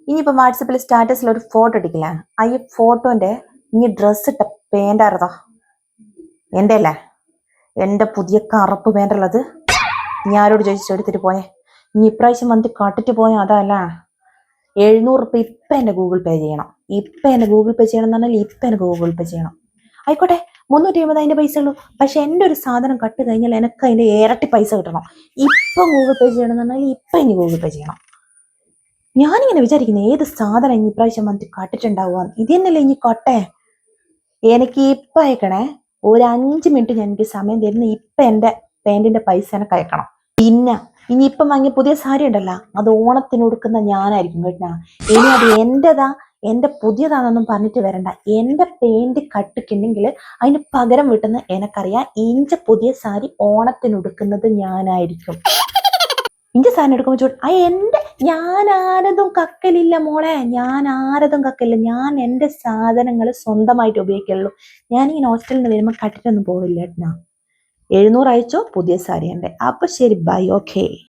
ഇനിയിപ്പോൾ വാട്സപ്പിൽ സ്റ്റാറ്റസിൽ ഒരു ഫോട്ടോ ഇട്ടിക്കില്ല, ആ ഈ ഫോട്ടോന്റെ ഇനി ഡ്രസ്സ് ഇട്ട പേൻ്റായിരുന്നോ എൻ്റെ അല്ലേ? എൻ്റെ പുതിയ കറുപ്പ് പേൻ്റുള്ളത് ഞാനോട് ചോദിച്ചിട്ട് എടുത്തിട്ട് പോയേ. ഇനി ഇപ്രാവശ്യം വന്നിട്ട് കട്ടിട്ട് പോയാൽ അതല്ല 700 റുപ്യ ഇപ്പം എൻ്റെ ഗൂഗിൾ പേ ചെയ്യണം. ഇപ്പം എൻ്റെ ഗൂഗിൾ പേ ചെയ്യണം എന്ന് പറഞ്ഞാൽ ഇപ്പം എൻ്റെ ഗൂഗിൾ പേ ചെയ്യണം. ആയിക്കോട്ടെ 350 അതിൻ്റെ പൈസ ഉള്ളൂ. പക്ഷെ എൻ്റെ ഒരു സാധനം കട്ട് കഴിഞ്ഞാൽ എനിക്ക് അതിൻ്റെ ഇരട്ടി പൈസ കിട്ടണം. ഇപ്പം ഗൂഗിൾ പേ ചെയ്യണം എന്ന് പറഞ്ഞാൽ ഇപ്പം എനിക്ക് ഗൂഗിൾ പേ ചെയ്യണം. ഞാനിങ്ങനെ വിചാരിക്കുന്നത് ഏത് സാധനം ഇനി ഇപ്രാവശ്യം വന്നിട്ട് കട്ടിട്ടുണ്ടാവുക. ഇത് തന്നെയല്ലേ ഇനി കൊട്ടെ. എനിക്ക് ഇപ്പം അയക്കണേ. ഒരു 5 മിനിറ്റ് ഞാൻ എനിക്ക് സമയം തരുന്ന ഇപ്പം എൻ്റെ പാൻറ്റിൻ്റെ പൈസ എനിക്ക് അയക്കണം. പിന്നെ ഇനിയിപ്പം വാങ്ങിയ പുതിയ സാരി ഉണ്ടല്ലോ, അത് ഓണത്തിന് ഉടുക്കുന്ന ഞാനായിരിക്കും കേട്ടാ. ഇനി അത് എന്റേതാ എൻ്റെ പുതിയതാണെന്നൊന്നും പറഞ്ഞിട്ട് വരണ്ട. എൻ്റെ പാൻറ് കട്ടിട്ടുണ്ടെങ്കിൽ അതിന് പകരം വിട്ടുന്ന എനിക്കറിയാം. ഇഞ്ച പുതിയ സാരി ഓണത്തിന് ഉടുക്കുന്നത് ഞാനായിരിക്കും. ഇഞ്ച സാധനം എടുക്കുമ്പോൾ ചോദിച്ചു ഞാൻ ആരതും കക്കലില്ല മോളെ, ഞാൻ ആരതും കക്കലില്ല. ഞാൻ എൻ്റെ സാധനങ്ങൾ സ്വന്തമായിട്ട് ഉപയോഗിക്കുള്ളൂ. ഞാനിങ്ങനെ ഹോസ്റ്റലിൽ നിന്ന് വരുമ്പോൾ കട്ടിട്ടൊന്നും പോവില്ല കേട്ടാ. 700 അയച്ചോ, പുതിയ സാരി ഉണ്ട്. അപ്പൊ ശരി, ബൈ, ഓക്കെ.